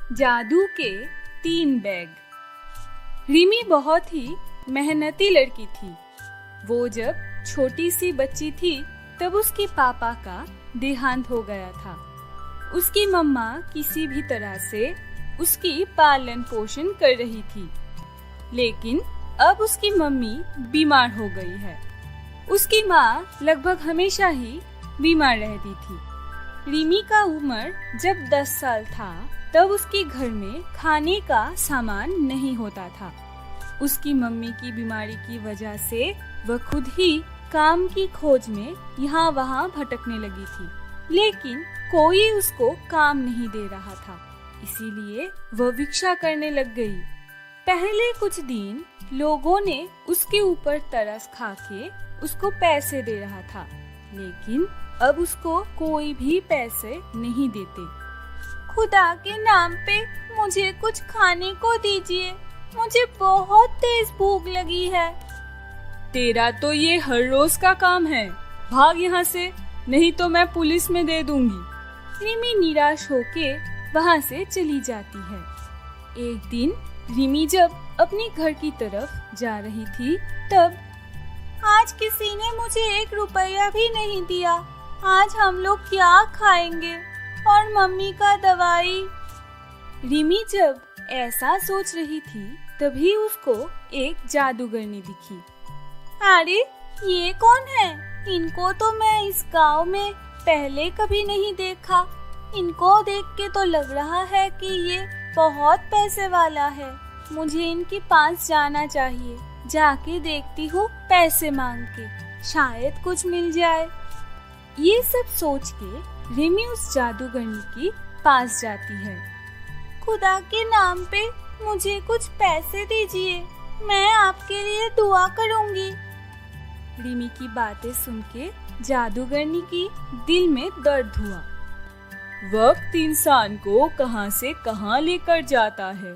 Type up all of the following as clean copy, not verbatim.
जादू के 3 बैग। रिमी बहुत ही मेहनती लड़की थी। वो जब छोटी सी बच्ची थी तब उसके पापा का देहांत हो गया था। उसकी मम्मा किसी भी तरह से उसकी पालन पोषण कर रही थी, लेकिन अब उसकी मम्मी बीमार हो गई है। उसकी माँ लगभग हमेशा ही बीमार रहती थी। रिमी का उम्र जब 10 साल था तब उसके घर में खाने का सामान नहीं होता था। उसकी मम्मी की बीमारी की वजह से वह खुद ही काम की खोज में यहाँ वहाँ भटकने लगी थी, लेकिन कोई उसको काम नहीं दे रहा था, इसीलिए वह भिक्षा करने लग गई। पहले कुछ दिन लोगों ने उसके ऊपर तरस खा के उसको पैसे दे रहा था, लेकिन अब उसको कोई भी पैसे नहीं देते। खुदा के नाम पे मुझे कुछ खाने को दीजिए, मुझे बहुत तेज भूख लगी है। तेरा तो ये हर रोज का काम है, भाग यहाँ से, नहीं तो मैं पुलिस में दे दूंगी। रिमी निराश होके वहाँ से चली जाती है। एक दिन रिमी जब अपने घर की तरफ जा रही थी तब आज किसी ने मुझे 1 रुपया भी नहीं दिया। आज हम लोग क्या खाएंगे और मम्मी का दवाई। रिमी जब ऐसा सोच रही थी तभी उसको एक जादूगरनी दिखी। अरे ये कौन है? इनको तो मैं इस गांव में पहले कभी नहीं देखा। इनको देख के तो लग रहा है कि ये बहुत पैसे वाला है। मुझे इनके पास जाना चाहिए, जाके देखती हूँ पैसे मांग के, शायद कुछ मिल जाए। ये सब सोच के रिमी उस जादूगरनी के पास जाती है। खुदा के नाम पे मुझे कुछ पैसे दीजिए, मैं आपके लिए दुआ करूंगी। रिमी की बातें सुन के जादूगरनी की दिल में दर्द हुआ। वक्त इंसान को कहां से कहां लेकर जाता है।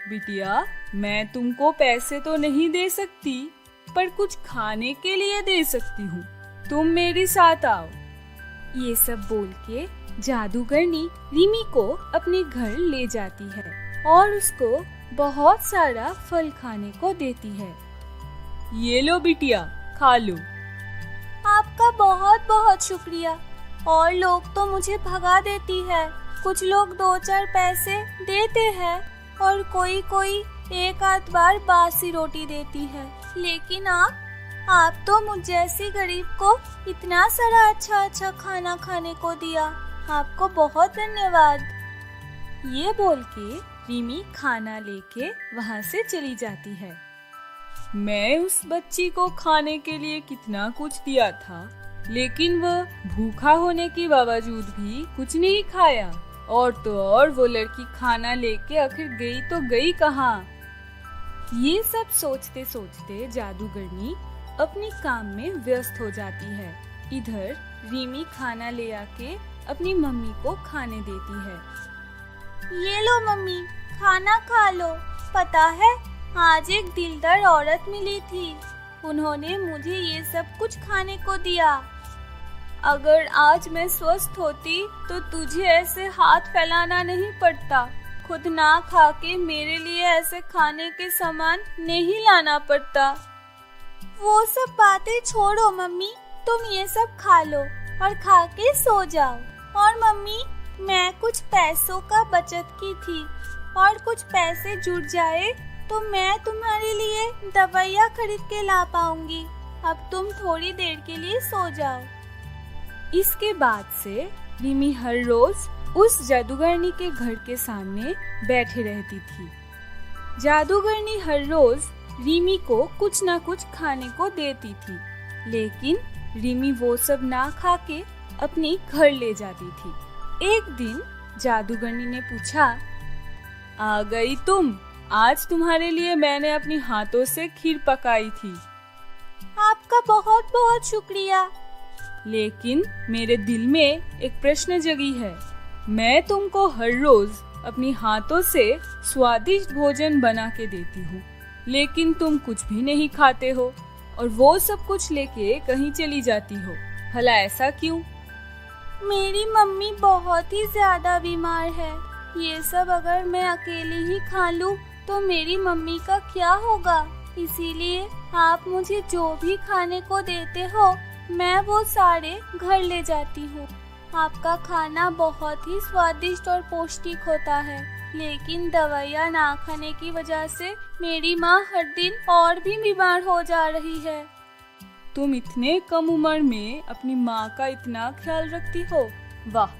बिटिया, मैं तुमको पैसे तो नहीं दे सकती, पर कुछ खाने के लिए दे सकती हूँ। तुम मेरे साथ आओ। ये सब बोल के जादूगरनी रिमी को अपने घर ले जाती है और उसको बहुत सारा फल खाने को देती है। ये लो बिटिया, खा लो। आपका बहुत बहुत शुक्रिया। और लोग तो मुझे भगा देती है। कुछ लोग 2-4 पैसे देते हैं और कोई 1 आध बार बासी रोटी देती है, लेकिन आप तो मुझ जैसी गरीब को इतना सारा अच्छा खाना खाने को दिया। आपको बहुत धन्यवाद। ये बोल के रिमी खाना लेके वहाँ से चली जाती है। मैं उस बच्ची को खाने के लिए कितना कुछ दिया था, लेकिन वह भूखा होने के बावजूद भी कुछ नहीं खाया। और तो और वो लड़की खाना लेके आखिर गई तो गई कहाँ। ये सब सोचते सोचते जादूगरनी अपने काम में व्यस्त हो जाती है। इधर रिमी खाना ले आके अपनी मम्मी को खाने देती है। ये लो मम्मी, खाना खा लो। पता है, आज एक दिलदार औरत मिली थी, उन्होंने मुझे ये सब कुछ खाने को दिया। अगर आज मैं स्वस्थ होती तो तुझे ऐसे हाथ फैलाना नहीं पड़ता। खुद ना खा के मेरे लिए ऐसे खाने के सामान नहीं लाना पड़ता। वो सब बातें छोड़ो मम्मी, तुम ये सब खा लो और खा के सो जाओ। और मम्मी, मैं कुछ पैसों का बचत की थी और कुछ पैसे जुट जाए तो मैं तुम्हारे लिए दवाइयाँ खरीद के ला पाऊंगी। अब तुम थोड़ी देर के लिए सो जाओ। इसके बाद से रिमी हर रोज उस जादूगरनी के घर के सामने बैठी रहती थी। जादूगरनी हर रोज रिमी को कुछ ना कुछ खाने को देती थी, लेकिन रिमी वो सब ना खा के अपने घर ले जाती थी। एक दिन जादूगरनी ने पूछा, आ गई तुम? आज तुम्हारे लिए मैंने अपने हाथों से खीर पकाई थी। आपका बहुत बहुत शुक्रिया। लेकिन मेरे दिल में एक प्रश्न जगी है। मैं तुमको हर रोज अपनी हाथों से स्वादिष्ट भोजन बना के देती हूँ, लेकिन तुम कुछ भी नहीं खाते हो और वो सब कुछ लेके कहीं चली जाती हो। भला ऐसा क्यों? मेरी मम्मी बहुत ही ज्यादा बीमार है ये सब अगर मैं अकेली ही खा लूं तो मेरी मम्मी का क्या होगा? इसीलिए आप मुझे जो भी खाने को देते हो मैं वो सारे घर ले जाती हूँ। आपका खाना बहुत ही स्वादिष्ट और पौष्टिक होता है, लेकिन दवाइयाँ ना खाने की वजह से मेरी माँ हर दिन और भी बीमार हो जा रही है। तुम इतने कम उम्र में अपनी माँ का इतना ख्याल रखती हो? वाह,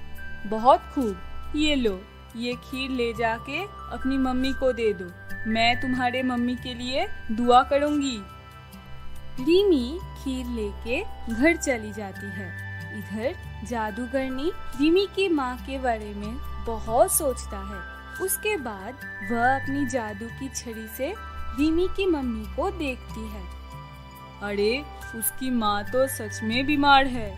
बहुत खूब। ये लो, ये खीर ले जाके अपनी मम्मी को दे दो। मैं तुम्हारे मम्मी के लिए दुआ करूंगी। रीमी खीर लेके घर चली जाती है। इधर जादूगरनी रीमी की माँ के बारे में बहुत सोचता है। उसके बाद वह अपनी जादू की छड़ी से रीमी की मम्मी को देखती है। अरे, उसकी माँ तो सच में बीमार है।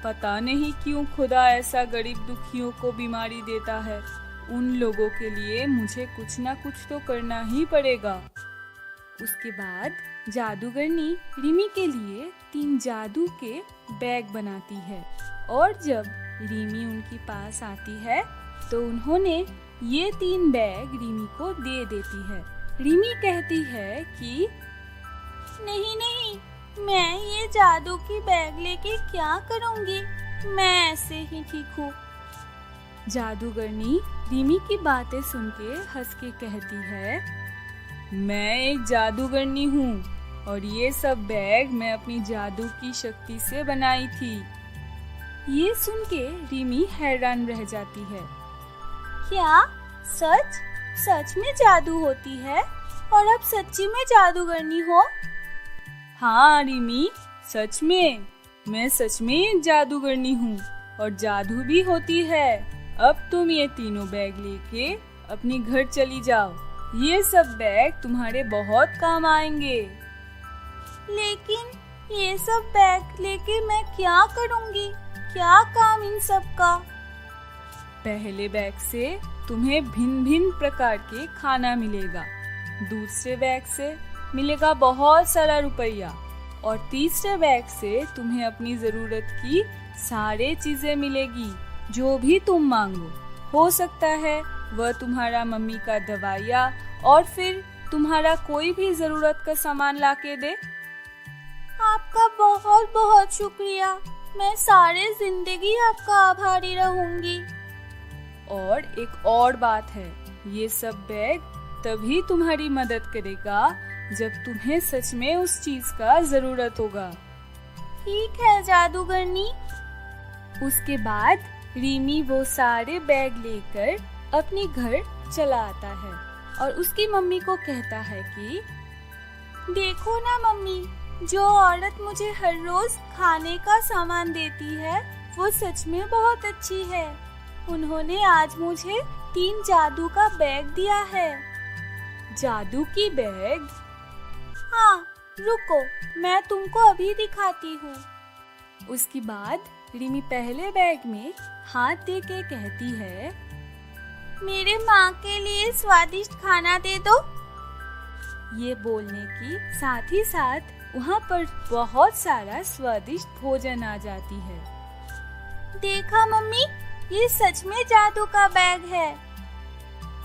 पता नहीं क्यों खुदा ऐसा गरीब दुखियों को बीमारी देता है। उन लोगों के लिए मुझे कुछ ना कुछ तो करना ही पड़ेगा। उसके बाद जादूगरनी रीमी के लिए 3 जादू के बैग बनाती है और जब रीमी उनके पास आती है तो उन्होंने ये 3 बैग रीमी को दे देती है। रीमी कहती है कि नहीं नहीं, मैं ये जादू की बैग लेके क्या करूँगी? मैं ऐसे ही ठीक हूँ। जादूगरनी रीमी की बातें सुन के हंस के कहती है, मैं एक जादूगरनी हूँ और ये सब बैग मैं अपनी जादू की शक्ति से बनाई थी। ये सुन के रीमी हैरान रह जाती है। क्या सच सच में जादू होती है और अब सच्ची में जादूगरनी हो? हाँ रीमी, सच में मैं सच में एक जादूगरनी हूँ और जादू भी होती है। अब तुम ये तीनों बैग लेके अपनी घर चली जाओ। ये सब बैग तुम्हारे बहुत काम आएंगे। लेकिन ये सब बैग लेके मैं क्या करूँगी? क्या काम इन सब का? पहले बैग से तुम्हें भिन्न भिन्न प्रकार के खाना मिलेगा। दूसरे बैग से मिलेगा बहुत सारा रुपया और तीसरे बैग से तुम्हें अपनी जरूरत की सारे चीजें मिलेगी जो भी तुम मांगो। हो सकता है वह तुम्हारा मम्मी का दवाइयाँ और फिर तुम्हारा कोई भी जरूरत का सामान लाके दे। आपका बहुत बहुत शुक्रिया। मैं सारे जिंदगी आपका आभारी रहूंगी। और एक और बात है, ये सब बैग तभी तुम्हारी मदद करेगा जब तुम्हें सच में उस चीज का जरूरत होगा। ठीक है जादूगरनी। उसके बाद रीमी वो सारे बैग लेकर अपने घर चला आता है और उसकी मम्मी को कहता है कि देखो ना मम्मी, जो औरत मुझे हर रोज खाने का सामान देती है वो सच में बहुत अच्छी है। उन्होंने आज मुझे 3 जादू का बैग दिया है। जादू की बैग? हाँ, रुको, मैं तुमको अभी दिखाती हूँ। उसके बाद रिमी पहले बैग में हाथ दे के कहती है, मेरे माँ के लिए स्वादिष्ट खाना दे दो। ये बोलने की साथ ही साथ वहाँ पर बहुत सारा स्वादिष्ट भोजन आ जाती है। देखा मम्मी, ये सच में जादू का बैग है।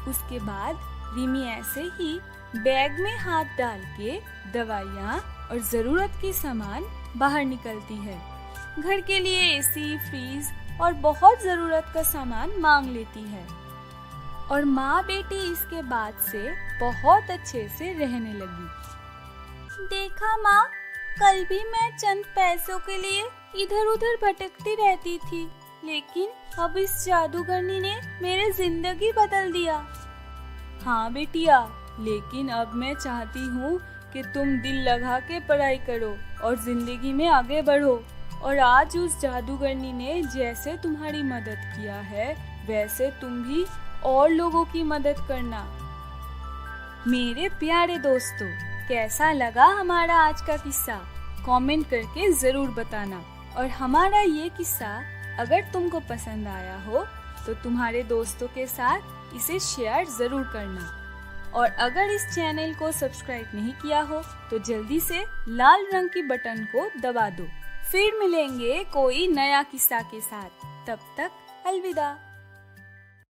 उसके बाद रिमी ऐसे ही बैग में हाथ डाल के दवाइयाँ और जरूरत की सामान बाहर निकलती है। घर के लिए एसी, फ्रीज और बहुत जरूरत का सामान मांग लेती है और माँ बेटी इसके बाद से बहुत अच्छे से रहने लगी। देखा माँ, कल भी मैं चंद पैसों के लिए इधर उधर भटकती रहती थी, लेकिन अब इस जादूगरनी ने मेरी जिंदगी बदल दिया। हाँ बेटिया, लेकिन अब मैं चाहती हूँ कि तुम दिल लगा के पढ़ाई करो और जिंदगी में आगे बढ़ो। और आज उस जादूगरनी ने जैसे तुम्हारी मदद किया है वैसे तुम भी और लोगों की मदद करना। मेरे प्यारे दोस्तों, कैसा लगा हमारा आज का किस्सा? कमेंट करके जरूर बताना। और हमारा ये किस्सा अगर तुमको पसंद आया हो तो तुम्हारे दोस्तों के साथ इसे शेयर जरूर करना। और अगर इस चैनल को सब्सक्राइब नहीं किया हो तो जल्दी से लाल रंग की बटन को दबा दो। फिर मिलेंगे कोई नया किस्सा के साथ। तब तक अलविदा।